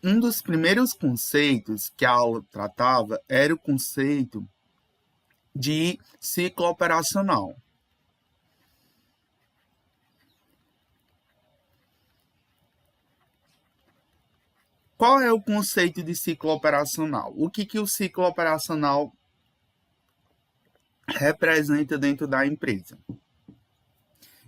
Um dos primeiros conceitos que a aula tratava era o conceito de ciclo operacional. Qual é o conceito de ciclo operacional? O que o ciclo operacional representa dentro da empresa?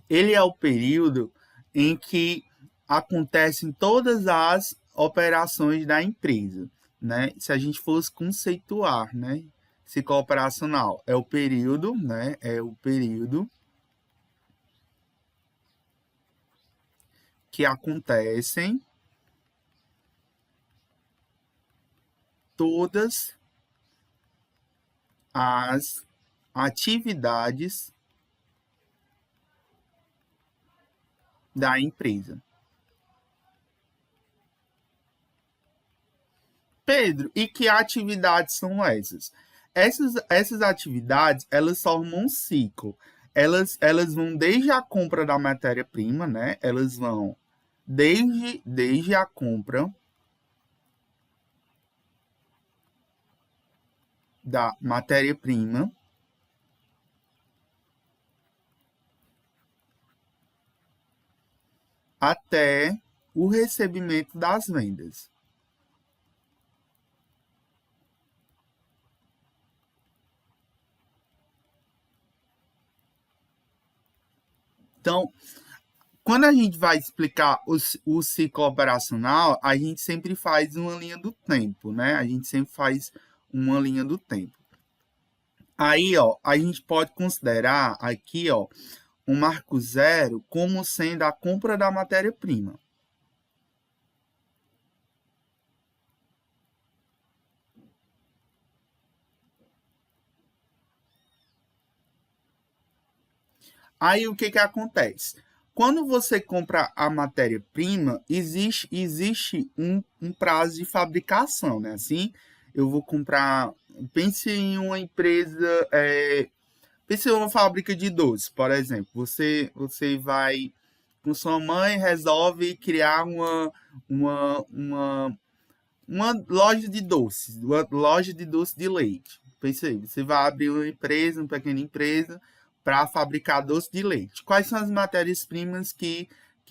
Ele é o período em que acontecem todas as operações da empresa, né? Se a gente fosse conceituar, né? Ciclo operacional é o período, né? É o período que acontecem todas as atividades da empresa. Pedro, e que atividades são essas? Essas atividades, elas formam um ciclo. Elas vão desde a compra da matéria-prima, né? Elas vão desde a compra da matéria-prima até o recebimento das vendas. Então, quando a gente vai explicar o ciclo operacional, a gente sempre faz uma linha do tempo, né? A gente sempre faz uma linha do tempo. Aí, ó, a gente pode considerar aqui, ó, um marco zero como sendo a compra da matéria-prima. Aí, o que acontece? Quando você compra a matéria-prima, existe um prazo de fabricação, né? Assim, eu vou comprar. Pense em uma empresa, pense em uma fábrica de doces, por exemplo. Você vai com sua mãe, resolve criar uma loja de doces, uma loja de doce de leite. Pense aí, você vai abrir uma empresa, uma pequena empresa, para fabricar doce de leite. Quais são as matérias-primas que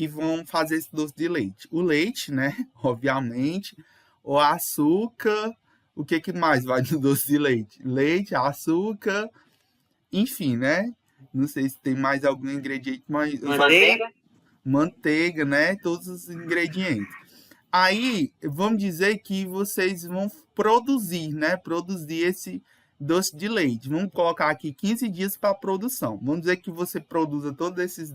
vão fazer esse doce de leite? O leite, né? Obviamente. O açúcar. O que mais vai no doce de leite? Leite, açúcar, enfim, né? Não sei se tem mais algum ingrediente, mas eu só Manteiga. manteiga, né? Todos os ingredientes. Aí, vamos dizer que vocês vão produzir, né? Produzir esse doce de leite. Vamos colocar aqui 15 dias para produção. Vamos dizer que você produza todo esse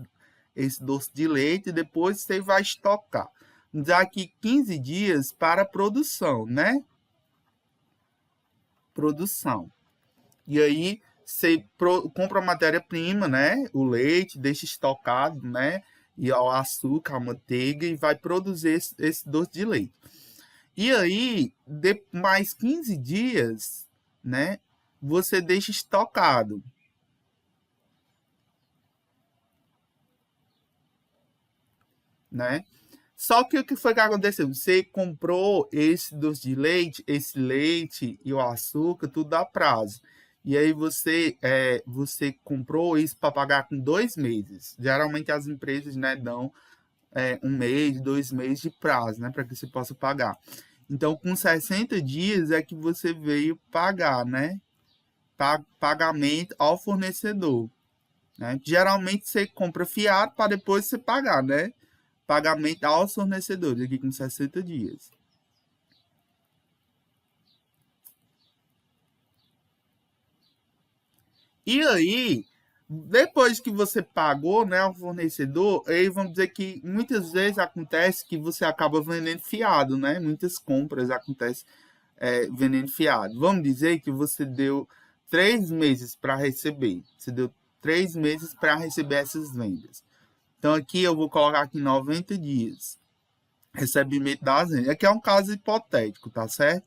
doce de leite e depois você vai estocar. Vamos dizer aqui 15 dias para produção, né? Produção. E aí, você compra a matéria-prima, né? O leite, deixa estocado, né? E o açúcar, a manteiga, e vai produzir esse doce de leite. E aí, mais 15 dias, né? Você deixa estocado, né? Só que o que foi que aconteceu? Você comprou esse doce de leite, esse leite e o açúcar, tudo a prazo. E aí você comprou isso para pagar com 2 meses. Geralmente as empresas, né, dão 1 mês, 2 meses de prazo, né, para que você possa pagar. Então, com 60 dias é que você veio pagar, né? Pagamento ao fornecedor, né? Geralmente você compra fiado para depois você pagar, né? Pagamento aos fornecedores, aqui com 60 dias. E aí, depois que você pagou, né, ao fornecedor, aí vamos dizer que muitas vezes acontece que você acaba vendendo fiado, né? Muitas compras acontecem vendendo fiado. Vamos dizer que você deu 3 meses para receber. Você deu 3 meses para receber essas vendas. Então aqui eu vou colocar aqui 90 dias. Recebimento das vendas. Aqui é um caso hipotético, tá certo?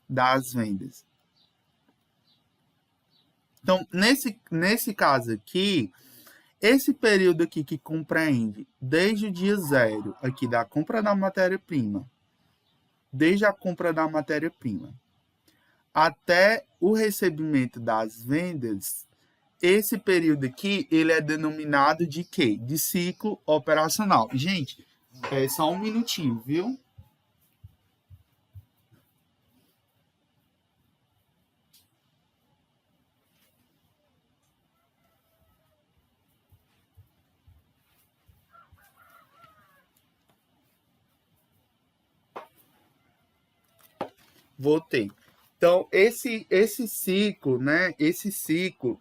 Das vendas. Então, nesse caso aqui, Esse período aqui que compreende desde o dia zero, aqui da compra da matéria-prima, desde a compra da matéria-prima, até o recebimento das vendas, esse período aqui, ele é denominado de quê? De ciclo operacional. Gente, é só um minutinho, viu? Voltei. Então, esse ciclo, né? Esse ciclo,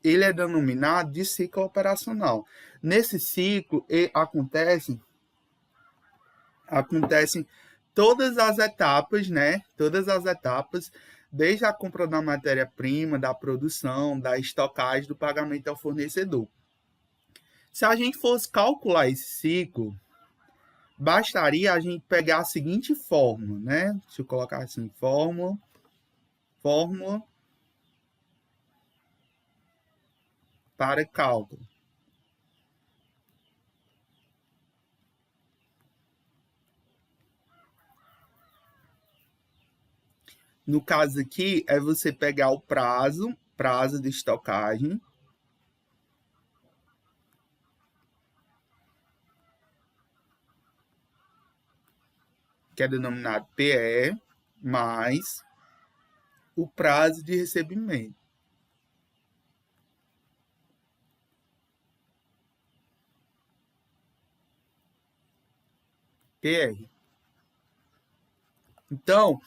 ele é denominado de ciclo operacional. Nesse ciclo, acontecem todas as etapas, né? Todas as etapas, desde a compra da matéria-prima, da produção, da estocagem, do pagamento ao fornecedor. Se a gente fosse calcular esse ciclo, bastaria a gente pegar a seguinte fórmula, né? Deixa eu colocar assim, fórmula para cálculo. No caso aqui, é você pegar o prazo de estocagem, que é denominado PE, mais o prazo de recebimento. PR. Então,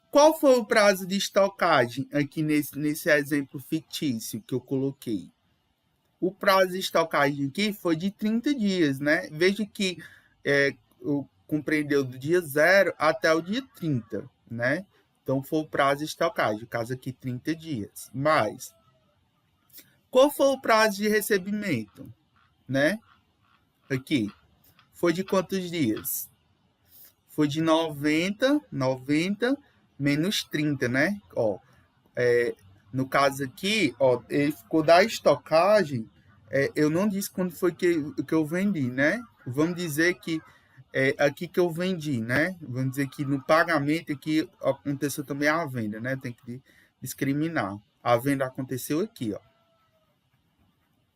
qual foi o prazo de estocagem aqui nesse exemplo fictício que eu coloquei? O prazo de estocagem aqui foi de 30 dias, né? Veja que compreendeu do dia 0 até o dia 30, né? Então, foi o prazo de estocagem, no caso aqui 30 dias. Mas, qual foi o prazo de recebimento, né? Aqui, foi de quantos dias? Foi de 90 menos 30, né? Ó, no caso aqui, ó, ele ficou da estocagem, eu não disse quando foi que eu vendi, né? Vamos dizer que aqui que eu vendi, né? Vamos dizer que no pagamento aqui aconteceu também a venda, né? Tem que discriminar. A venda aconteceu aqui, ó,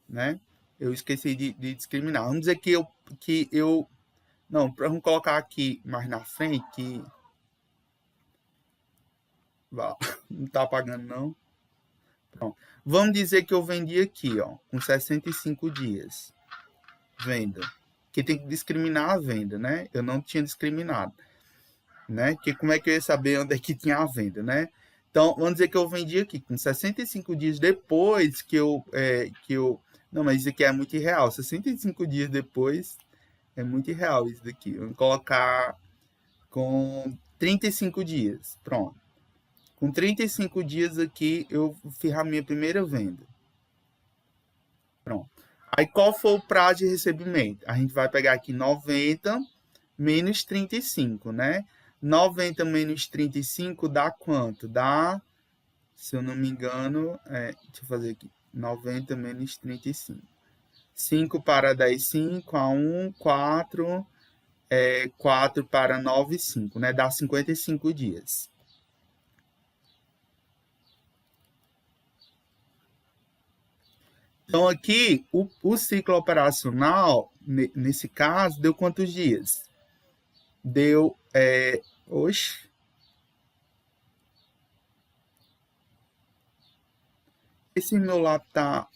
né? Eu esqueci de discriminar. Vamos dizer que eu não, vamos colocar aqui mais na frente que não tá pagando não. Pronto. Vamos dizer que eu vendi aqui, ó, com 65 dias. Venda. Que tem que discriminar a venda, né? Eu não tinha discriminado, né? Que como é que eu ia saber onde é que tinha a venda, né? Então, vamos dizer que eu vendi aqui com 65 dias depois que eu não, mas isso aqui é muito irreal. 65 dias depois é muito irreal isso daqui. Vamos colocar com 35 dias. Pronto. Com 35 dias aqui, eu fiz a minha primeira venda. Pronto. Aí, qual foi o prazo de recebimento? A gente vai pegar aqui 90 menos 35, né? 90 menos 35 dá quanto? Dá, se eu não me engano, deixa eu fazer aqui. 90 menos 35. 5 para 10, 5. A 1, 4. 4 para 9, 5, né? Dá 55 dias. Então, aqui, o ciclo operacional, nesse caso, deu quantos dias? Deu. Oxe. Esse meu lá tá.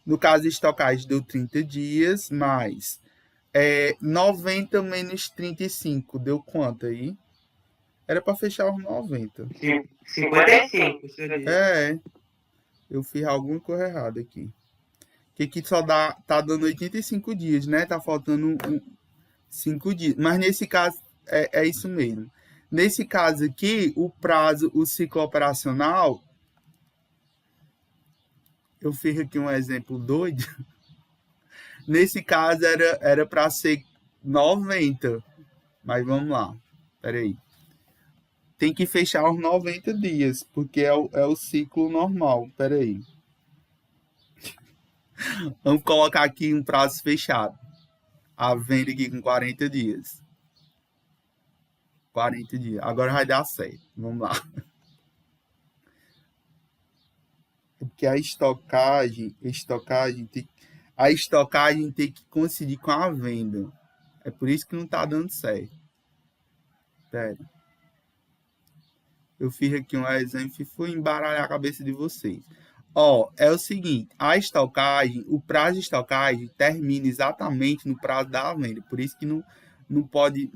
No caso de estocagem, deu 30 dias, mais 90 menos 35, deu quanto aí? Era para fechar os 90. 55, você diz. Eu fiz alguma coisa errada aqui. Que aqui só tá dando 85 dias, né? Tá faltando 5 dias. Mas nesse caso, é isso mesmo. Nesse caso aqui, o prazo, o ciclo operacional, eu fiz aqui um exemplo doido. Nesse caso, era para ser 90. Mas vamos lá. Peraí. Tem que fechar os 90 dias, porque é o ciclo normal. Peraí. Vamos colocar aqui um prazo fechado. A venda aqui com 40 dias. 40 dias. Agora vai dar certo. Vamos lá. Porque a estocagem tem que coincidir com a venda. É por isso que não está dando certo. Pera. Eu fiz aqui um exemplo e fui embaralhar a cabeça de vocês. Ó, é o seguinte, a estocagem, o prazo de estocagem termina exatamente no prazo da venda. Por isso que não pode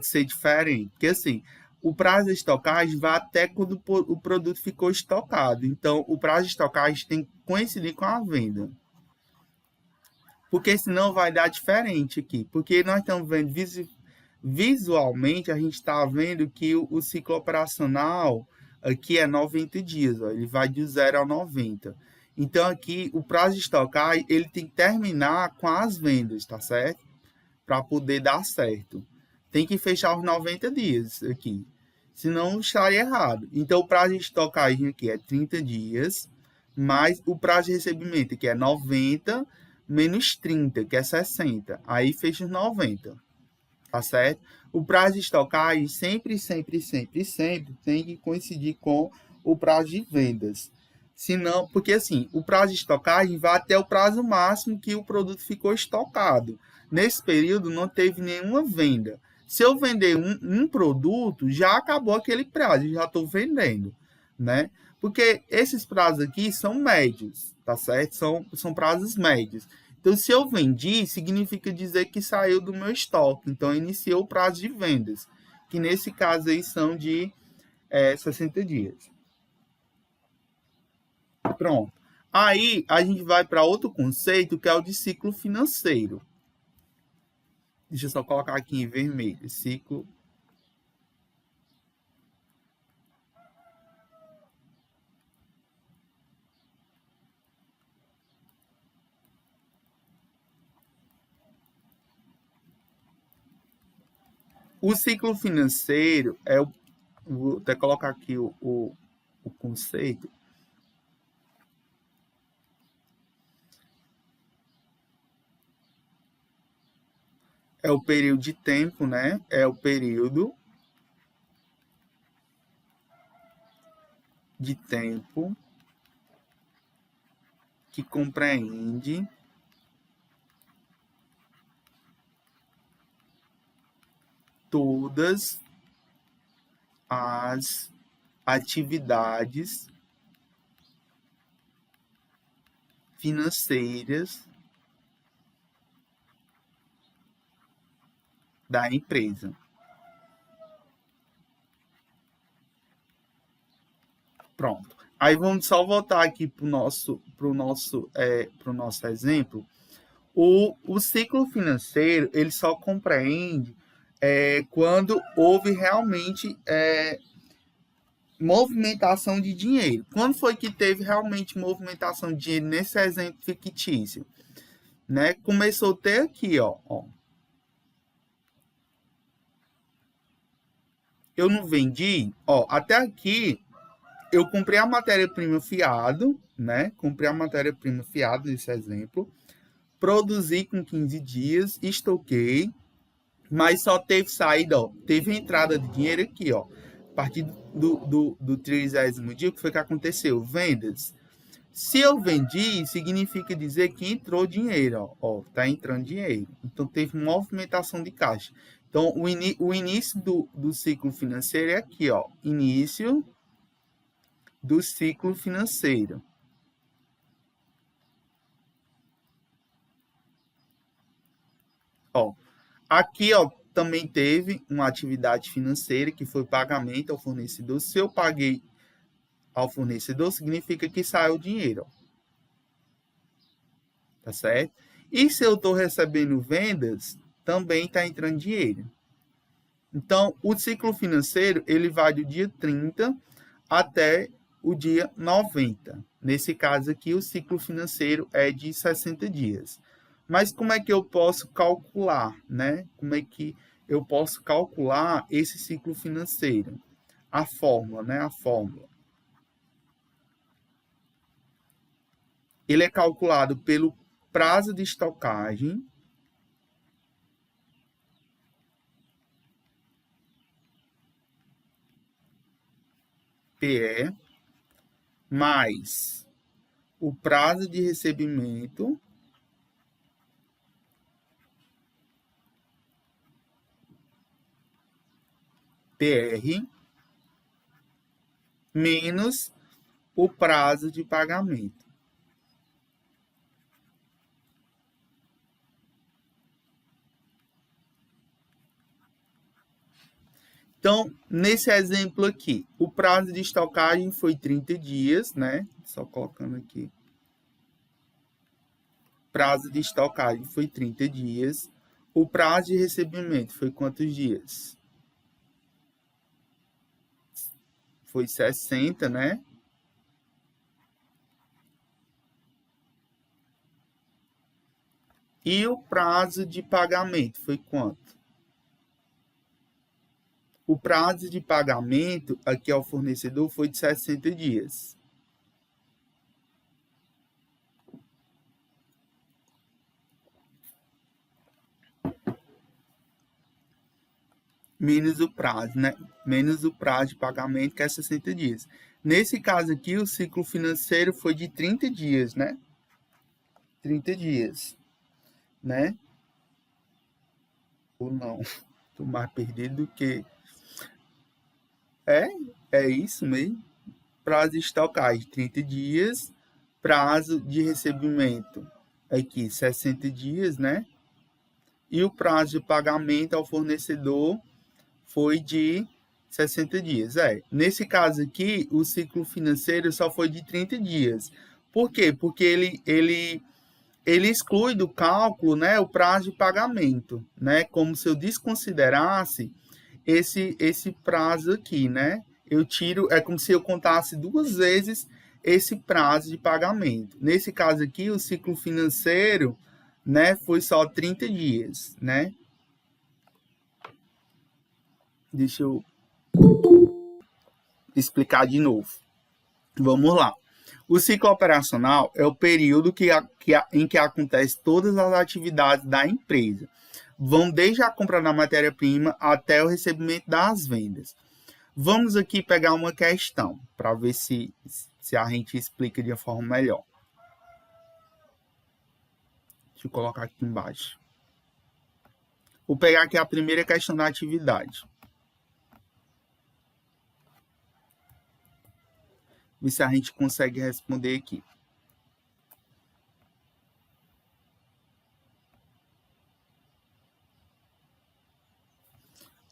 ser diferente. Porque assim, o prazo de estocagem vai até quando o produto ficou estocado. Então, o prazo de estocagem tem que coincidir com a venda. Porque senão vai dar diferente aqui. Porque nós estamos vendo visualmente, a gente está vendo que o ciclo operacional aqui é 90 dias. Ó, ele vai de 0 a 90. Então, aqui, o prazo de estocagem, ele tem que terminar com as vendas, tá certo? Para poder dar certo. Tem que fechar os 90 dias aqui. Senão, estaria errado. Então, o prazo de estocagem aqui é 30 dias, mais o prazo de recebimento aqui é 90, menos 30, que é 60. Aí, fecha os 90. Tá certo? O prazo de estocagem sempre tem que coincidir com o prazo de vendas. Senão, porque assim, o prazo de estocagem vai até o prazo máximo que o produto ficou estocado. Nesse período não teve nenhuma venda. Se eu vender um produto, já acabou aquele prazo, já estou vendendo, né? Porque esses prazos aqui são médios, tá certo? São prazos médios. Então, se eu vendi, significa dizer que saiu do meu estoque. Então, iniciou o prazo de vendas, que nesse caso aí são de 60 dias. Pronto. Aí, a gente vai para outro conceito, que é o de ciclo financeiro. Deixa eu só colocar aqui em vermelho. Ciclo. O ciclo financeiro é o. Vou até colocar aqui o conceito. É o período de tempo, né? É o período de tempo que compreende todas as atividades financeiras da empresa. Pronto. Aí vamos só voltar aqui para o nosso exemplo. O ciclo financeiro ele só compreende quando houve realmente movimentação de dinheiro. Quando foi que teve realmente movimentação de dinheiro nesse exemplo fictício? Né? Começou a ter aqui, ó. Eu não vendi, ó, até aqui eu comprei a matéria-prima fiado, né? Comprei a matéria-prima fiado nesse exemplo, produzi com 15 dias, estoquei, mas só teve saída, ó, teve entrada de dinheiro aqui, ó, a partir do 30º dia, o que foi que aconteceu? Vendas. Se eu vendi, significa dizer que entrou dinheiro, ó, tá entrando dinheiro. Então, teve movimentação de caixa. Então, o início do ciclo financeiro é aqui, ó, início do ciclo financeiro. Ó, aqui, ó, também teve uma atividade financeira que foi pagamento ao fornecedor. Se eu paguei ao fornecedor, significa que saiu o dinheiro, ó. Tá certo? E se eu estou recebendo vendas, também está entrando dinheiro. Então, o ciclo financeiro, ele vai do dia 30 até o dia 90. Nesse caso aqui, o ciclo financeiro é de 60 dias. Mas como é que eu posso calcular, né? Como é que eu posso calcular esse ciclo financeiro? A fórmula, né? A fórmula. ele é calculado pelo prazo de estocagem PE mais o prazo de recebimento PR menos o prazo de pagamento. Então, nesse exemplo aqui, o prazo de estocagem foi 30 dias, né? Só colocando aqui. Prazo de estocagem foi 30 dias. O prazo de recebimento foi quantos dias? Foi 60, né? E o prazo de pagamento foi quanto? O prazo de pagamento aqui ao fornecedor foi de 60 dias. Menos o prazo, né? Menos o prazo de pagamento, que é 60 dias. Nesse caso aqui, o ciclo financeiro foi de 30 dias, né? 30 dias, né? Ou não? Estou mais perdido do que... É isso mesmo. Prazo de estocagem, 30 dias. Prazo de recebimento, aqui, 60 dias, né? E o prazo de pagamento ao fornecedor foi de 60 dias. Nesse caso aqui, o ciclo financeiro só foi de 30 dias. Por quê? Porque ele exclui do cálculo, né, o prazo de pagamento, né? Como se eu desconsiderasse esse prazo aqui, né? Eu tiro, é como se eu contasse 2 vezes esse prazo de pagamento. Nesse caso aqui, o ciclo financeiro, né, foi só 30 dias, né? Deixa eu explicar de novo. Vamos lá. O ciclo operacional é o período em que acontece todas as atividades da empresa. Vão desde a compra da matéria-prima até o recebimento das vendas. Vamos aqui pegar uma questão para ver se a gente explica de uma forma melhor. Deixa eu colocar aqui embaixo. Vou pegar aqui a primeira questão da atividade. Ver se a gente consegue responder aqui.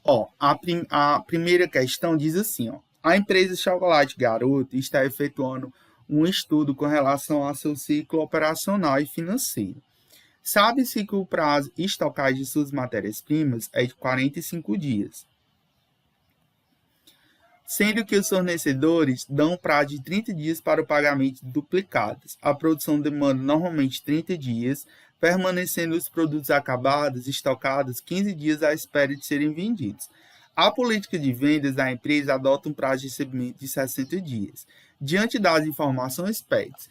Ó, a primeira questão diz assim, ó. A empresa Chocolate Garoto está efetuando um estudo com relação ao seu ciclo operacional e financeiro. Sabe-se que o prazo de estocagem de suas matérias-primas é de 45 dias, sendo que os fornecedores dão um prazo de 30 dias para o pagamento de duplicados. A produção demanda normalmente 30 dias, permanecendo os produtos acabados estocados 15 dias à espera de serem vendidos. A política de vendas da empresa adota um prazo de recebimento de 60 dias. Diante das informações PETs,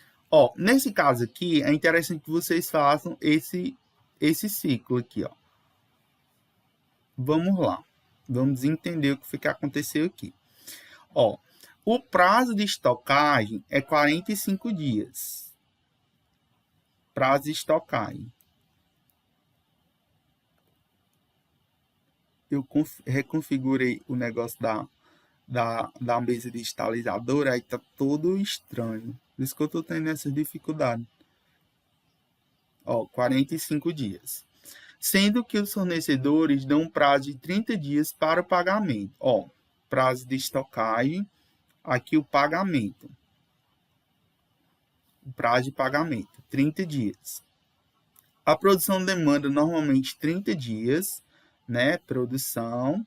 nesse caso aqui, é interessante que vocês façam esse ciclo aqui, ó. Vamos lá. Vamos entender o que foi que aconteceu aqui. O prazo de estocagem é 45 dias. Prazo de estocagem. Eu reconfigurei o negócio da mesa digitalizadora, aí tá todo estranho. Por isso que eu tô tendo essa dificuldade. 45 dias. Sendo que os fornecedores dão um prazo de 30 dias para o pagamento. Prazo de estocagem, aqui o pagamento. O prazo de pagamento, 30 dias. A produção demanda normalmente 30 dias, né? Produção.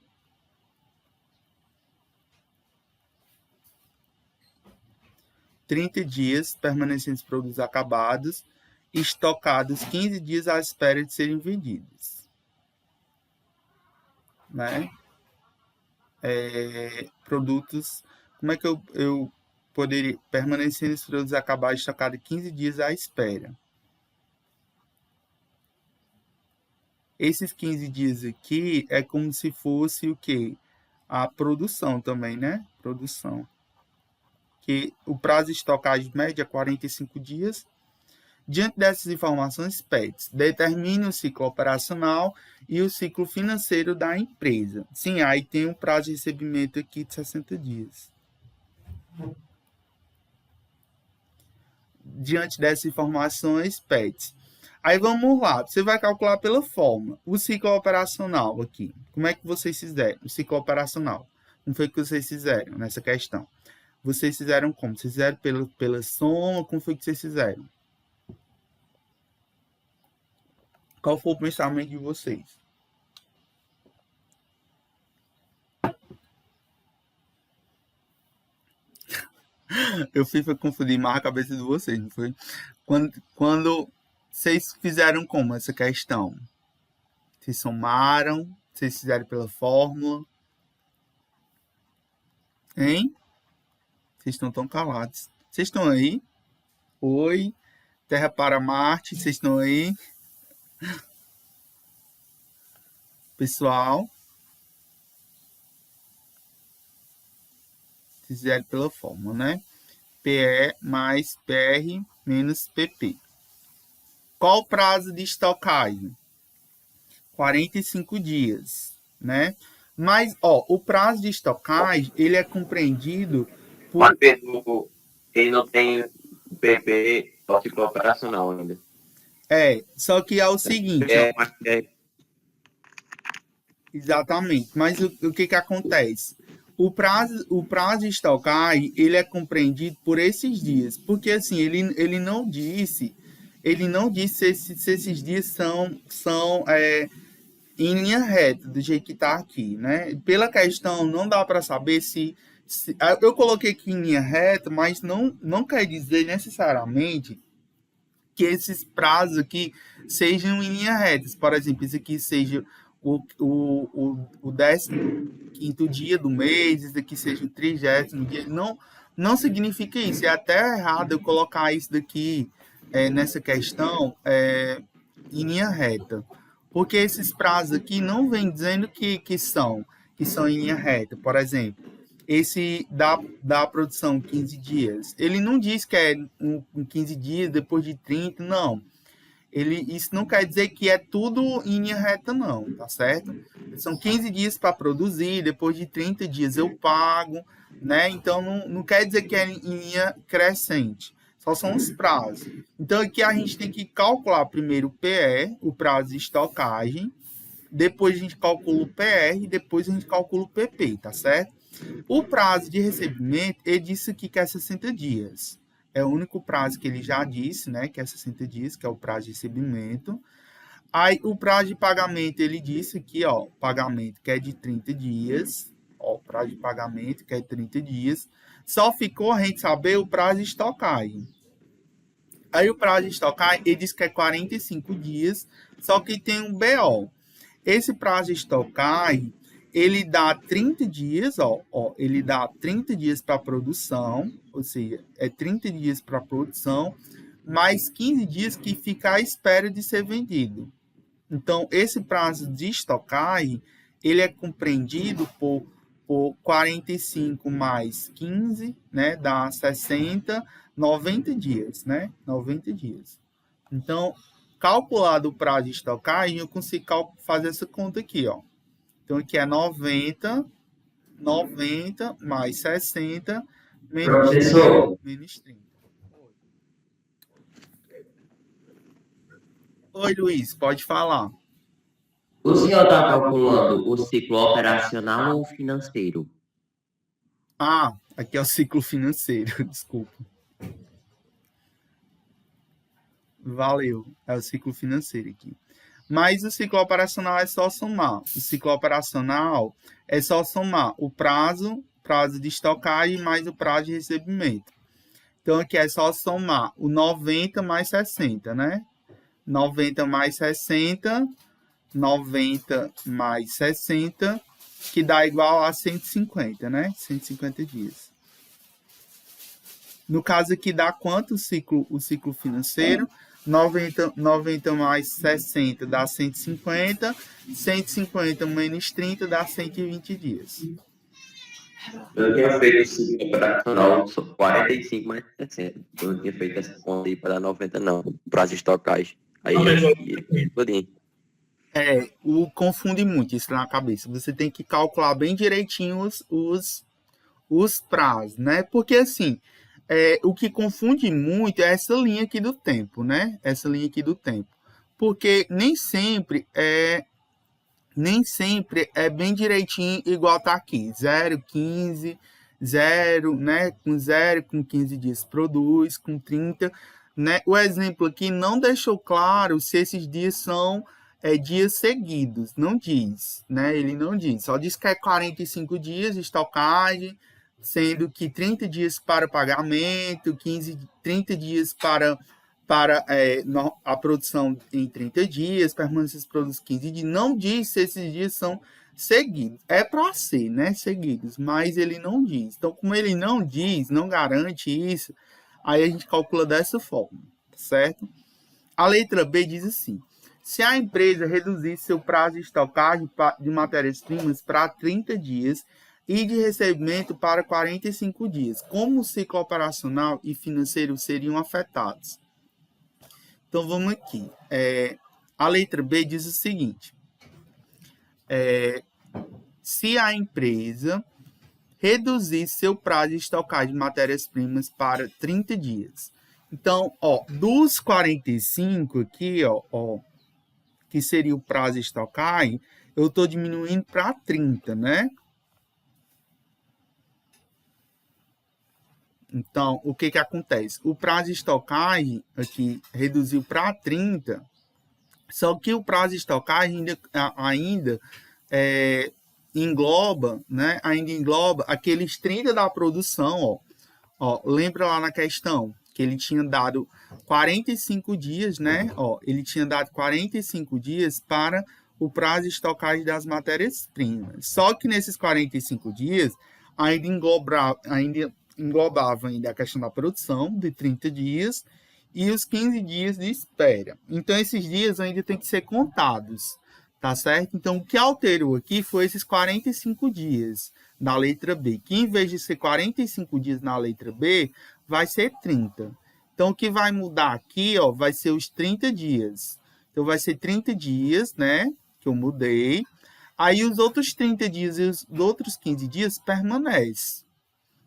dias permanecendo os produtos acabados, estocados 15 dias à espera de serem vendidos. Né? Produtos, como é que eu poderia permanecer nos produtos acabados estocado 15 dias à espera. Esses 15 dias aqui é como se fosse o quê? A produção também, né? Produção. Que o prazo de estocagem média é 45 dias. Diante dessas informações, PETS determine o ciclo operacional e o ciclo financeiro da empresa. Sim, aí tem um prazo de recebimento aqui de 60 dias. Diante dessas informações, PETS. Aí vamos lá, você vai calcular pela fórmula. O ciclo operacional aqui, como é que vocês fizeram? O ciclo operacional, como foi que vocês fizeram nessa questão? Vocês fizeram como? Vocês fizeram pela soma, como foi que vocês fizeram? Qual foi o pensamento de vocês? Eu fiz para confundir mais a cabeça de vocês, não foi? Quando vocês fizeram como essa questão? Vocês somaram? Vocês fizeram pela fórmula? Hein? Vocês estão tão calados. Vocês estão aí? Oi? Terra para Marte, vocês estão aí? Pessoal? Fizeram pela fórmula, né? PE mais PR menos PP. Qual o prazo de estocagem? 45 dias, né? Mas, ó, o prazo de estocagem, ele é compreendido por... Ele não tem PP ou ciclo operacional ainda. Só que é o seguinte... Exatamente, mas o que acontece? O prazo de estocagem, ele é compreendido por esses dias, porque assim, ele não disse se esses dias são em linha reta, do jeito que está aqui, né? Pela questão, não dá para saber se... Eu coloquei aqui em linha reta, mas não quer dizer necessariamente que esses prazos aqui sejam em linha reta. Por exemplo, isso aqui seja o 15º dia do mês, isso aqui seja o 30º dia. Não significa isso. É até errado eu colocar isso daqui nessa questão em linha reta. Porque esses prazos aqui não vem dizendo que são em linha reta. Por exemplo, esse da produção 15 dias. Ele não diz que é em 15 dias, depois de 30, não. Isso não quer dizer que é tudo em linha reta, não, tá certo? São 15 dias para produzir, depois de 30 dias eu pago, né? Então, não quer dizer que é em linha crescente. Só são os prazos. Então, aqui a gente tem que calcular primeiro o PE, o prazo de estocagem, depois a gente calcula o PR e depois a gente calcula o PP, tá certo? O prazo de recebimento, ele disse aqui que é 60 dias. É o único prazo que ele já disse, né? Que é 60 dias, que é o prazo de recebimento. Aí, o prazo de pagamento, ele disse aqui, ó, pagamento que é de 30 dias. Ó, o prazo de pagamento que é de 30 dias. Só ficou a gente saber o prazo de estocagem. Aí, o prazo de estocagem, ele disse que é 45 dias, só que tem um BO. Esse prazo de estocagem, ele dá 30 dias, ele dá 30 dias para produção, ou seja, é 30 dias para produção, mais 15 dias que fica à espera de ser vendido. Então, esse prazo de estocagem, ele é compreendido por 45 mais 15, né, dá 60, 90 dias, né, 90 dias. Então, calculado o prazo de estocagem, eu consigo fazer essa conta aqui, ó. Então, aqui é 90 mais 60 menos 30. Oi, Luiz, pode falar. O senhor está calculando o ciclo operacional ou financeiro? Aqui é o ciclo financeiro, desculpa. Valeu, é o ciclo financeiro aqui. Mas o ciclo operacional é só somar. O ciclo operacional é só somar o prazo de estocagem mais o prazo de recebimento. Então, aqui é só somar o 90 mais 60, né? 90 mais 60, 90 mais 60, que dá igual a 150, né? 150 dias. No caso aqui, dá quanto o ciclo financeiro? 90 mais 60 dá 150. 150 menos 30 dá 120 dias. Eu tinha feito o ciclo operacional 45 mais 60. Eu não tinha feito essa conta aí para dar 90, não. Prazo de estocagem. Aí eu pudim. Confunde muito isso na cabeça. Você tem que calcular bem direitinho os prazos, né? Porque assim, o que confunde muito é essa linha aqui do tempo, né? Essa linha aqui do tempo. Porque nem sempre é bem direitinho igual tá aqui. 0, 15, 0, né? Com 0, com 15 dias produz, com 30, né? O exemplo aqui não deixou claro se esses dias são dias seguidos. Não diz, né? Ele não diz. Só diz que é 45 dias de estocagem, sendo que 30 dias para pagamento, 30 dias para a produção em 30 dias, permanência dos produtos 15 dias. Não diz se esses dias são seguidos. É para ser, né? Seguidos, mas ele não diz. Então, como ele não diz, não garante isso, aí a gente calcula dessa forma, certo? A letra B diz assim: se a empresa reduzir seu prazo de estocagem de matérias-primas para 30 dias e de recebimento para 45 dias, como o ciclo operacional e financeiro seriam afetados? Então, vamos aqui. A letra B diz o seguinte: se a empresa reduzir seu prazo de estocagem de matérias-primas para 30 dias. Então, dos 45 aqui, que seria o prazo de estocagem, eu estou diminuindo para 30, né? Então, o que acontece? O prazo de estocagem aqui reduziu para 30, só que o prazo de estocagem ainda engloba, né? Ainda engloba aqueles 30 da produção, lembra lá na questão que ele tinha dado 45 dias, né? Ele tinha dado 45 dias para o prazo de estocagem das matérias-primas. Só que nesses 45 dias ainda englobava ainda a questão da produção de 30 dias e os 15 dias de espera. Então, esses dias ainda tem que ser contados, tá certo? Então, o que alterou aqui foi esses 45 dias na letra B, que em vez de ser 45 dias na letra B, vai ser 30. Então, o que vai mudar aqui, vai ser os 30 dias. Então, vai ser 30 dias, né, que eu mudei. Aí, os outros 30 dias e os outros 15 dias permanecem.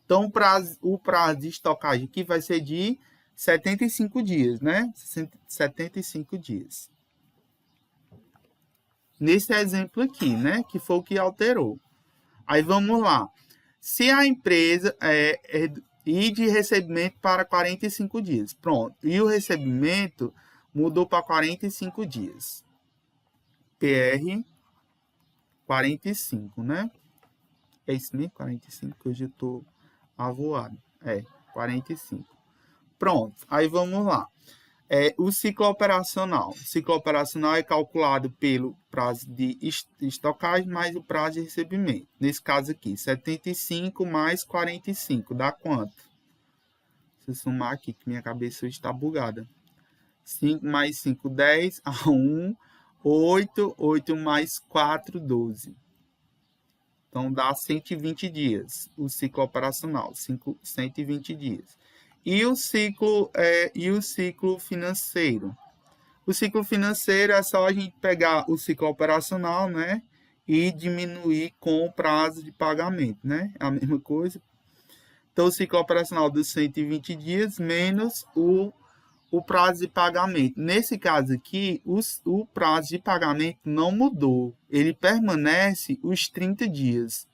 Então, o prazo de estocagem aqui vai ser de 75 dias, né? 75 dias. Nesse exemplo aqui, né? Que foi o que alterou. Aí, vamos lá. Se a empresa ir de recebimento para 45 dias. Pronto. E o recebimento mudou para 45 dias. PR 45, né? É isso mesmo? 45, que hoje eu estou avoado. 45. Pronto, aí vamos lá. O ciclo operacional. O ciclo operacional é calculado pelo prazo de estocagem mais o prazo de recebimento. Nesse caso aqui, 75 mais 45, dá quanto? Se eu somar aqui, que minha cabeça está bugada. 5 mais 5, 10, a 1, 8, 8 mais 4, 12. Então, dá 120 dias, o ciclo operacional, 120 dias. E o ciclo financeiro? O ciclo financeiro é só a gente pegar o ciclo operacional, né? E diminuir com o prazo de pagamento, né? A mesma coisa. Então, o ciclo operacional dos 120 dias menos o prazo de pagamento. Nesse caso aqui, o prazo de pagamento não mudou. Ele permanece os 30 dias.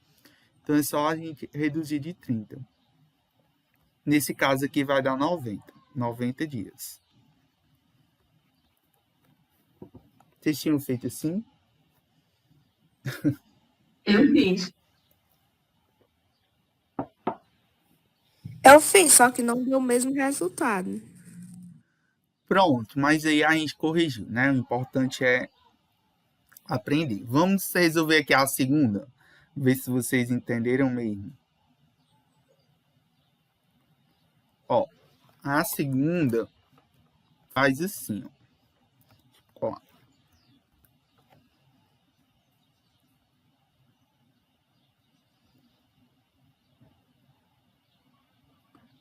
Então, é só a gente reduzir de 30. Nesse caso aqui, vai dar 90 dias. Vocês tinham feito assim? Eu fiz. Eu fiz, só que não deu o mesmo resultado. Pronto, mas aí a gente corrigiu, né? O importante é aprender. Vamos resolver aqui a segunda. Ver se vocês entenderam mesmo. Ó, a segunda faz assim, ó.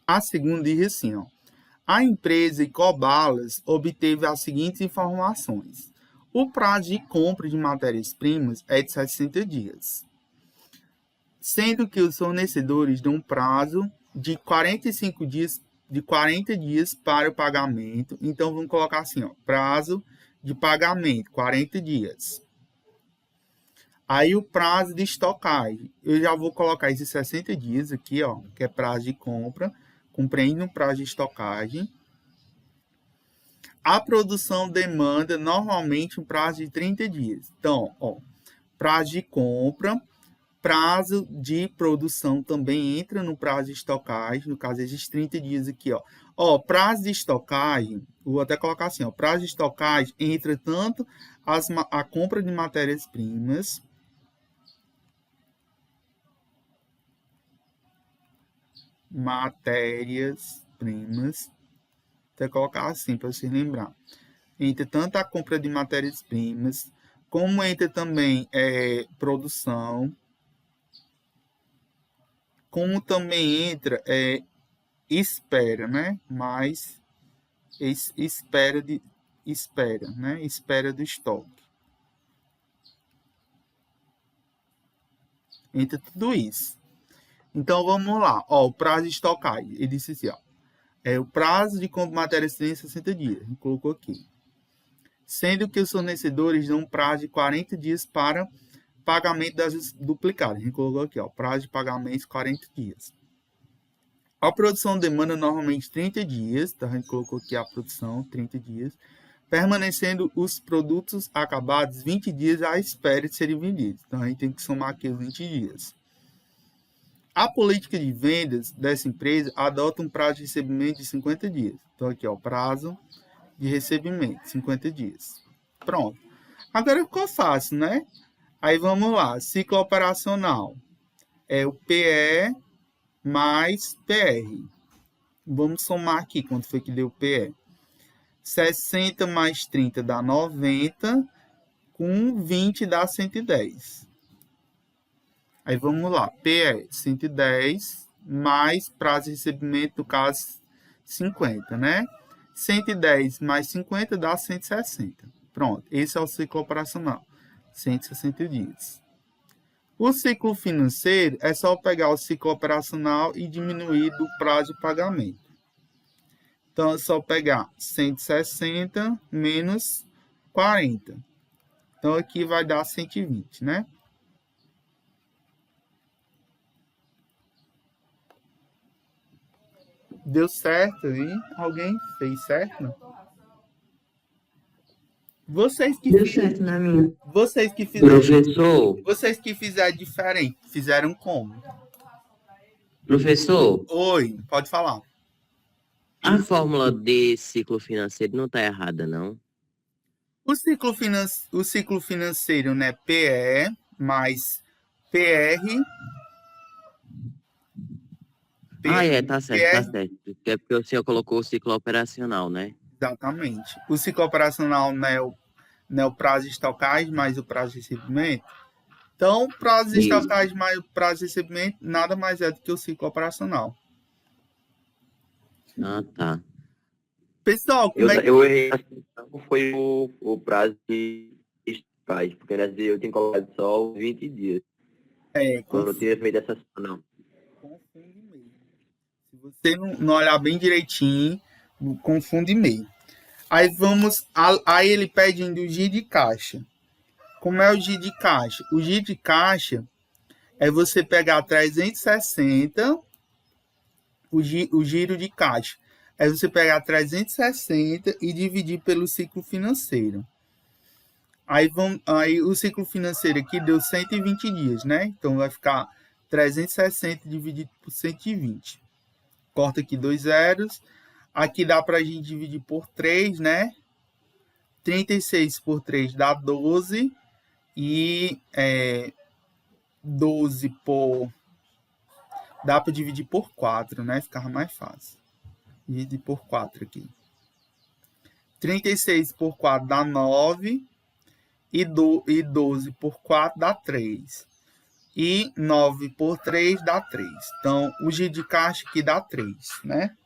A segunda diz assim, ó. A empresa Ecobalas obteve as seguintes informações. O prazo de compra de matérias-primas é de 60 dias, sendo que os fornecedores dão um prazo de 45 dias, de 40 dias para o pagamento. Então, vamos colocar assim, ó, prazo de pagamento, 40 dias. Aí, o prazo de estocagem. Eu já vou colocar esses 60 dias aqui, ó, que é prazo de compra, compreende um prazo de estocagem. A produção demanda normalmente um prazo de 30 dias. Então, ó, prazo de compra, prazo de produção também entra no prazo de estocagem, no caso, esses 30 dias aqui, ó. Ó, prazo de estocagem, vou até colocar assim, ó, prazo de estocagem entra tanto a compra de matérias-primas, até colocar assim, para você lembrar. Entra tanto a compra de matérias-primas, como entra também produção, como também entra espera, né? Mas espera, né? Espera do estoque. Entra tudo isso. Então, vamos lá. Ó, o prazo de estocagem. Ele disse assim, ó. O prazo de compra de matérias-primas 60 dias. Ele colocou aqui. Sendo que os fornecedores dão um prazo de 40 dias para pagamento das duplicadas. A gente colocou aqui, ó, prazo de pagamento 40 dias. A produção demanda normalmente 30 dias, tá? A gente colocou aqui a produção, 30 dias, permanecendo os produtos acabados 20 dias à espera de serem vendidos. Então, a gente tem que somar aqui os 20 dias. A política de vendas dessa empresa adota um prazo de recebimento de 50 dias. Então, aqui, ó, prazo de recebimento, 50 dias. Pronto. Agora ficou fácil, né? Aí vamos lá, ciclo operacional. É o PE mais PR. Vamos somar aqui quanto foi que deu PE. 60 mais 30 dá 90, com 20 dá 110. Aí vamos lá, PE 110 mais prazo de recebimento, no caso 50, né? 110 mais 50 dá 160. Pronto, esse é o ciclo operacional, 160 dias. O ciclo financeiro é só pegar o ciclo operacional e diminuir do prazo de pagamento. Então, é só pegar 160 menos 40. Então, aqui vai dar 120, né? Deu certo aí? Alguém fez certo? Vocês que Deu certo na minha. Vocês que fizeram, Professor, vocês que fizeram diferente, fizeram como? professor, Oi, pode falar. a fórmula de ciclo financeiro não está errada, não? O ciclo financeiro, né? PE mais PR. Tá certo, tá certo. É porque o senhor colocou o ciclo operacional, né? Exatamente. O ciclo operacional não é o prazo de estocagem mais o prazo de recebimento. Então, o prazo de Isso. estocagem mais o prazo de recebimento nada mais é do que o ciclo operacional. Ah, tá. Pessoal, como é que... Eu errei, não foi o prazo de estocagem, porque nessa eu tinha colocado só 20 dias. Quando eu tinha feito essa não. Confunde mesmo. Se você não olhar bem direitinho, confunde meio. Aí aí ele pede o giro de caixa. Como é o giro de caixa? O giro de caixa é você pegar 360, o giro de caixa. É você pegar 360 e dividir pelo ciclo financeiro. Aí o ciclo financeiro aqui deu 120 dias, né? Então vai ficar 360 dividido por 120. Corta aqui 2 zeros. Aqui dá para a gente dividir por 3, né? 36 por 3 dá 12. E 12 por... Dá para dividir por 4, né? Ficava mais fácil. Divide por 4 aqui. 36 por 4 dá 9. E 12 por 4 dá 3. E 9 por 3 dá 3. Então, o giro de caixa aqui dá 3, né?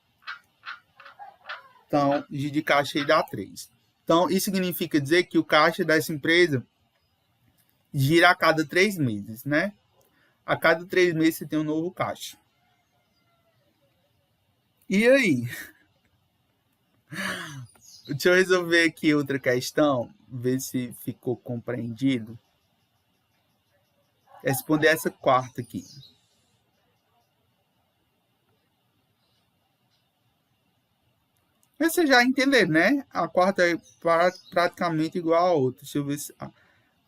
Então, o giro de caixa aí dá 3. Então, isso significa dizer que o caixa dessa empresa gira a cada 3 meses, né? A cada 3 meses você tem um novo caixa. E aí? Deixa eu resolver aqui outra questão, ver se ficou compreendido. Responder essa quarta aqui. Mas vocês já entenderam, né? A quarta é praticamente igual a outra. Deixa eu ver se...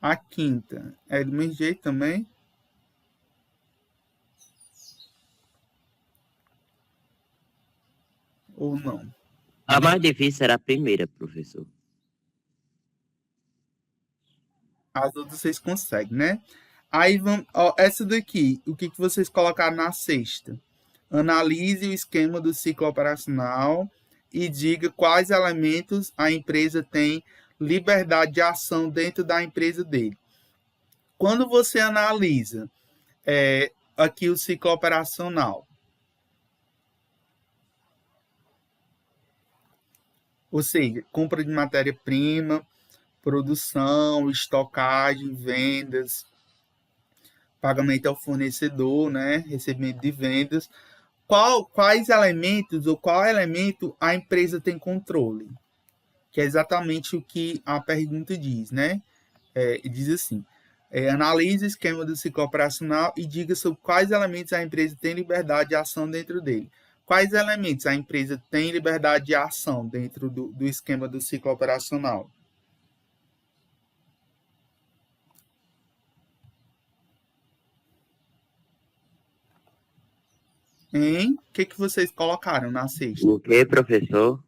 A quinta é do mesmo jeito também. Ou não? A mais difícil era a primeira, professor. As outras vocês conseguem, né? Aí vamos, ó, essa daqui, o que vocês colocaram na sexta? Analise o esquema do ciclo operacional e diga quais elementos a empresa tem liberdade de ação dentro da empresa dele. Quando você analisa aqui o ciclo operacional, ou seja, compra de matéria-prima, produção, estocagem, vendas, pagamento ao fornecedor, né? Recebimento de vendas. Quais elementos ou qual elemento a empresa tem controle? Que é exatamente o que a pergunta diz, né? Diz assim, analise o esquema do ciclo operacional e diga sobre quais elementos a empresa tem liberdade de ação dentro dele. Quais elementos a empresa tem liberdade de ação dentro do esquema do ciclo operacional? Hein? O que vocês colocaram na sexta? O que, professor?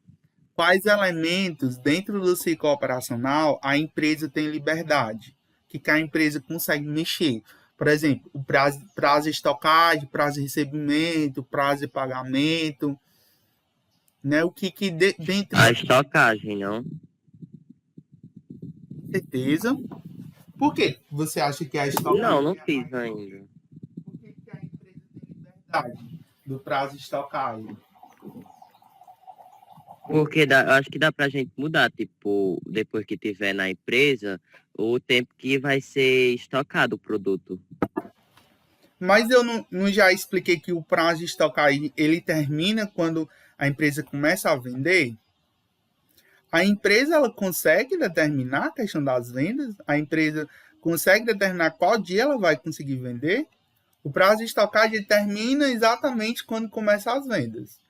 Quais elementos dentro do ciclo operacional a empresa tem liberdade? Que a empresa consegue mexer? Por exemplo, o prazo de estocagem, prazo de recebimento, prazo de pagamento, né? O que dentro... A estocagem, não? Certeza. Por que você acha que é a estocagem? Não fiz ainda. Por que a empresa tem liberdade do prazo de estocagem? Porque acho que dá pra gente mudar, tipo, depois que tiver na empresa, o tempo que vai ser estocado o produto. Mas eu não já expliquei que o prazo de estocagem ele termina quando a empresa começa a vender? A empresa ela consegue determinar a questão das vendas? A empresa consegue determinar qual dia ela vai conseguir vender? O prazo de estocagem termina exatamente quando começam as vendas.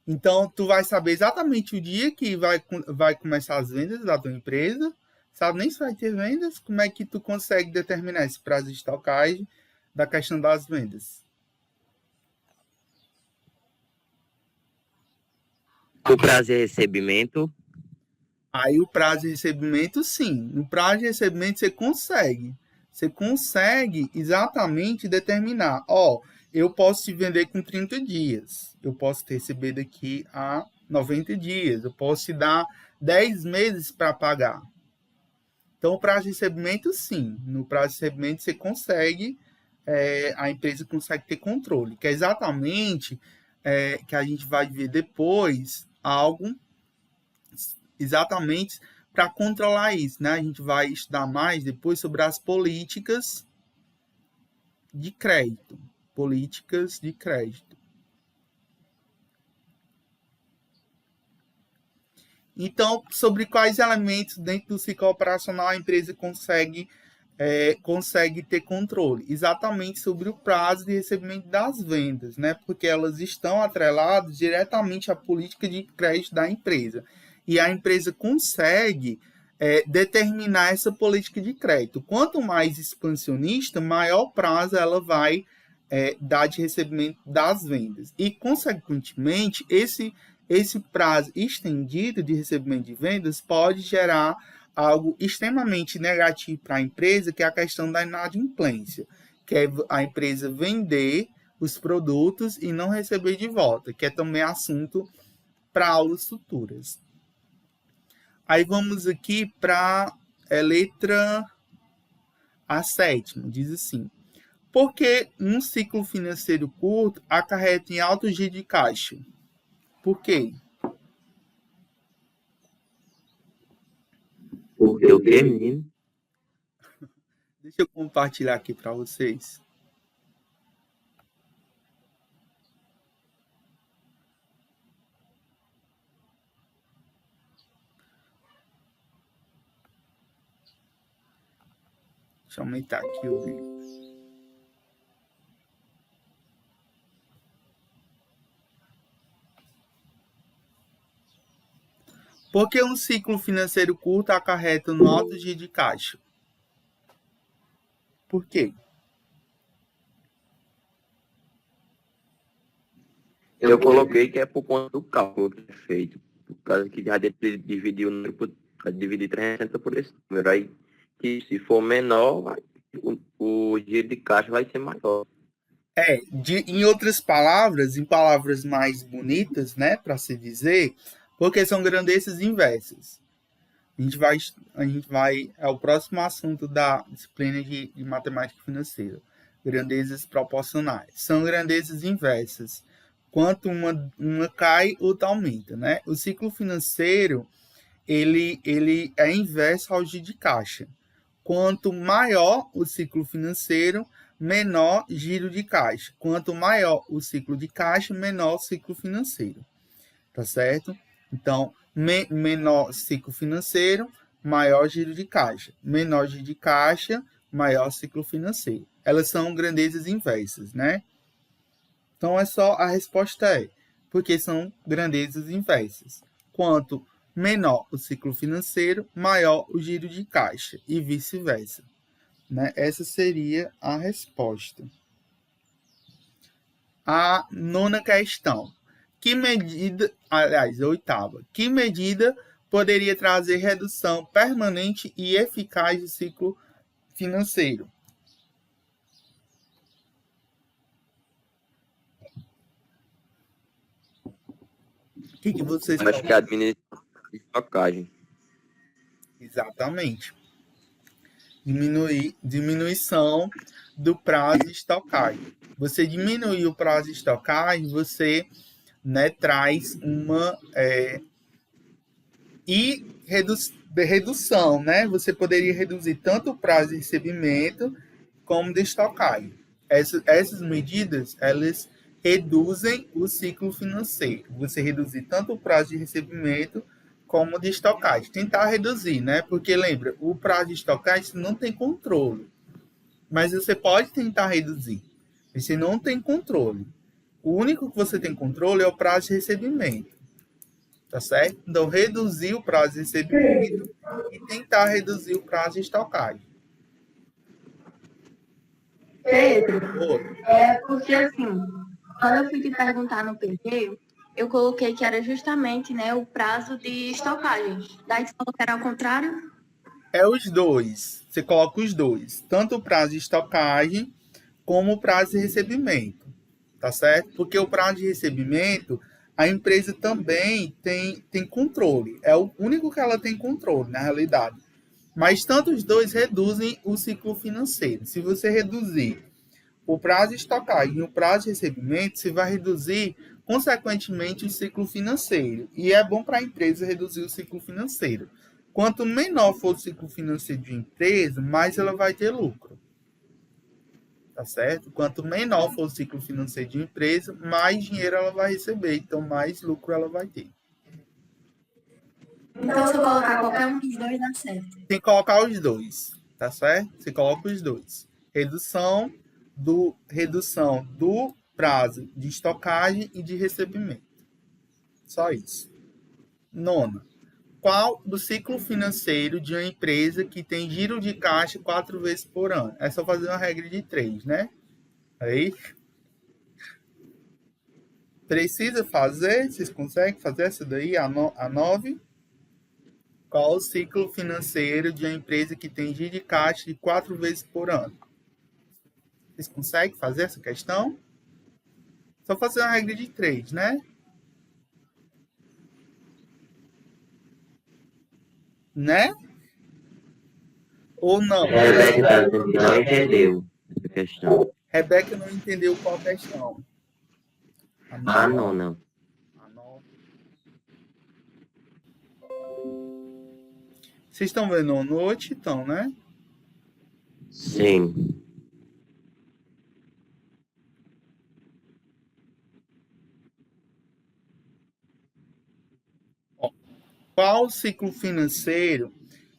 Então, tu vai saber exatamente o dia que vai começar as vendas da tua empresa, sabe nem se vai ter vendas, como é que tu consegue determinar esse prazo de estocagem da questão das vendas? O prazo de recebimento? Aí o prazo de recebimento, sim. No prazo de recebimento você consegue exatamente determinar, eu posso te vender com 30 dias, eu posso te receber daqui a 90 dias, eu posso te dar 10 meses para pagar. Então, o prazo de recebimento, sim. No prazo de recebimento, você consegue, a empresa consegue ter controle, que é exatamente que a gente vai ver depois algo exatamente para controlar isso, né? A gente vai estudar mais depois sobre as políticas de crédito. Políticas de crédito. Então, sobre quais elementos dentro do ciclo operacional a empresa consegue ter controle? Exatamente sobre o prazo de recebimento das vendas, né? Porque elas estão atreladas diretamente à política de crédito da empresa. E a empresa consegue determinar essa política de crédito. Quanto mais expansionista, maior prazo ela vai dar de recebimento das vendas. E, consequentemente, esse prazo estendido de recebimento de vendas pode gerar algo extremamente negativo para a empresa, que é a questão da inadimplência, que é a empresa vender os produtos e não receber de volta, que é também assunto para aulas futuras. Aí vamos aqui para a letra a sétima, diz assim: porque um ciclo financeiro curto acarreta em alto giro de caixa? Por quê? Porque o quê, menino? Deixa eu compartilhar aqui para vocês. Deixa eu aumentar aqui o vídeo. Por que um ciclo financeiro curto acarreta no alto giro de caixa? Por quê? Eu coloquei que é por conta do cálculo que é feito. Por causa que já dividir o número dividir 360 por esse número. Aí, que se for menor, o giro de caixa vai ser maior. Em outras palavras, em palavras mais bonitas, né, para se dizer, porque são grandezas inversas. A gente vai, é o próximo assunto da disciplina de matemática financeira. Grandezas proporcionais. São grandezas inversas. Quanto uma cai, outra aumenta, né? O ciclo financeiro, ele é inverso ao giro de caixa. Quanto maior o ciclo financeiro, menor giro de caixa. Quanto maior o ciclo de caixa, menor o ciclo financeiro. Tá certo? Então, menor ciclo financeiro, maior giro de caixa. Menor giro de caixa, maior ciclo financeiro. Elas são grandezas inversas, né? Então, a resposta é porque são grandezas inversas. Quanto menor o ciclo financeiro, maior o giro de caixa e vice-versa. Né? Essa seria a resposta. A nona questão. A oitava. Que medida poderia trazer redução permanente e eficaz do ciclo financeiro? O que vocês Acho que é a administração de estocagem. Exatamente. Diminuição do prazo de estocagem. Você diminuir o prazo de estocagem, você, né, traz uma redução, né? Você poderia reduzir tanto o prazo de recebimento como de estocagem. Essas medidas, elas reduzem o ciclo financeiro. Você reduzir tanto o prazo de recebimento como de estocagem. Tentar reduzir, né? Porque lembra, o prazo de estocagem você não tem controle. Mas você pode tentar reduzir. Você não tem controle. O único que você tem controle é o prazo de recebimento. Tá certo? Então, reduzir o prazo de recebimento e tentar reduzir o prazo de estocagem. Pedro, porque assim, quando eu fui te perguntar no PV, eu coloquei que era justamente, né, o prazo de estocagem. Daí você falou que era ao contrário? É os dois. Você coloca os dois. Tanto o prazo de estocagem como o prazo de recebimento. Tá certo? Porque o prazo de recebimento, a empresa também tem controle. É o único que ela tem controle, na realidade. Mas tanto os dois reduzem o ciclo financeiro. Se você reduzir o prazo de estocagem e o prazo de recebimento, você vai reduzir, consequentemente, o ciclo financeiro. E é bom para a empresa reduzir o ciclo financeiro. Quanto menor for o ciclo financeiro de empresa, mais ela vai ter lucro. Tá certo? Quanto menor for o ciclo financeiro de empresa, mais dinheiro ela vai receber. Então, mais lucro ela vai ter. Então, se eu colocar qualquer um dos dois, dá certo. Tem que colocar os dois. Tá certo? Você coloca os dois. Redução do prazo de estocagem e de recebimento. Só isso. Nona. Qual do ciclo financeiro de uma empresa que tem giro de caixa 4 vezes por ano? É só fazer uma regra de 3, né? Aí. Precisa fazer? Vocês conseguem fazer essa daí? A 9. Qual o ciclo financeiro de uma empresa que tem giro de caixa de 4 vezes por ano? Vocês conseguem fazer essa questão? Só fazer uma regra de 3, né? né? Ou não? Rebeca está dizendo que não entendeu essa questão. Rebeca não entendeu qual questão. Ah, não. Vocês estão vendo a noite, então, né? Sim. Qual o ciclo financeiro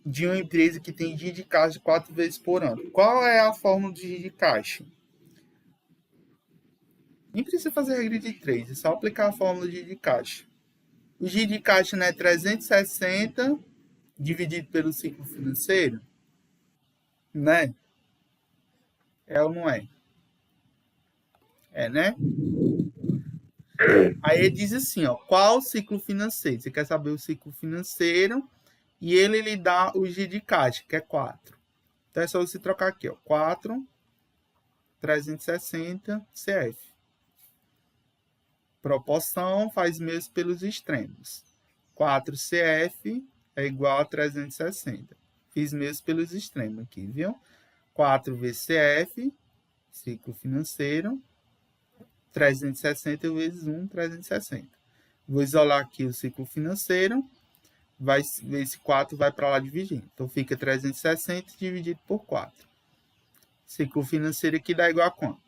de uma empresa que tem dia de caixa 4 vezes por ano? Qual é a fórmula de dia de caixa? Nem precisa fazer regra de 3, é só aplicar a fórmula de dia de caixa. O dia de caixa não é 360 dividido pelo ciclo financeiro? Né? É ou não é? É, né? Aí ele diz assim, ó, qual o ciclo financeiro? Você quer saber o ciclo financeiro e ele lhe dá o dia de caixa, que é 4. Então é só você trocar aqui, ó, 4, 360 CF. Proporção faz mesmo pelos extremos. 4 CF é igual a 360. Fiz mesmo pelos extremos aqui, viu? 4 vezes CF, ciclo financeiro, 360 vezes 1, 360. Vou isolar aqui o ciclo financeiro, esse 4 vai para lá dividindo. Então, fica 360 dividido por 4. Ciclo financeiro aqui dá igual a quanto?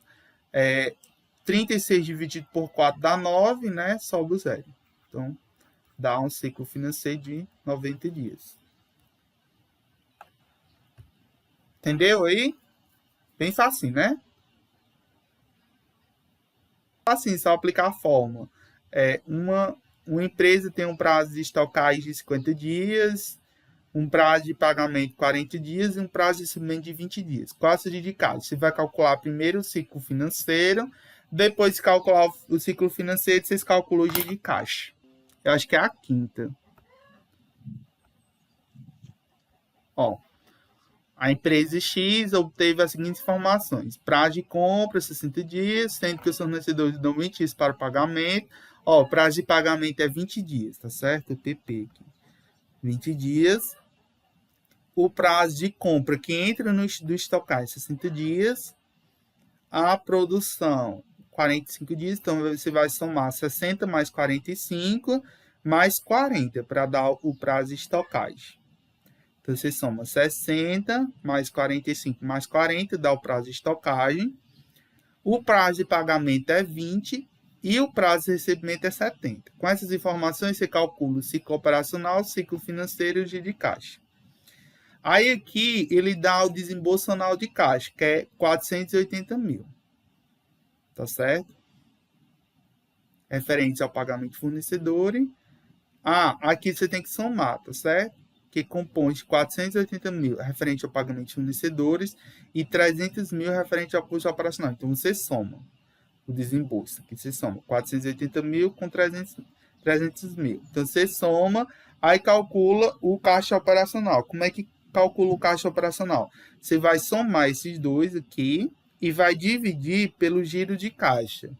36 dividido por 4 dá 9, né? Sobe o 0. Então, dá um ciclo financeiro de 90 dias. Entendeu aí? Bem fácil, né? Assim, só aplicar a fórmula. Uma empresa tem um prazo de estocagem de 50 dias, um prazo de pagamento de 40 dias e um prazo de recebimento de 20 dias. Qual é o dia de caixa? Você vai calcular primeiro o ciclo financeiro, depois de calcular o ciclo financeiro, vocês calculam o dia de caixa. Eu acho que é a quinta. Ó, a empresa X obteve as seguintes informações. Prazo de compra, 60 dias, sendo que os fornecedores dão 20 dias para o pagamento. Ó, prazo de pagamento é 20 dias, tá certo? O PP aqui. 20 dias. O prazo de compra que entra do estocagem, 60 dias. A produção, 45 dias. Então, você vai somar 60 mais 45 mais 40 para dar o prazo de estocagem. Então, você soma 60 mais 45 mais 40, dá o prazo de estocagem. O prazo de pagamento é 20 e o prazo de recebimento é 70. Com essas informações, você calcula o ciclo operacional, o ciclo financeiro e o dia de caixa. Aí aqui, ele dá o desembolso anual de caixa, que é 480 mil. Tá certo? Referente ao pagamento de fornecedores. Aqui você tem que somar, tá certo? Que compõe de 480 mil referente ao pagamento de fornecedores e 300 mil referente ao custo operacional. Então, você soma o desembolso. Aqui você soma 480 mil com 300 mil. Então, você soma, aí calcula o caixa operacional. Como é que calcula o caixa operacional? Você vai somar esses dois aqui e vai dividir pelo giro de caixa.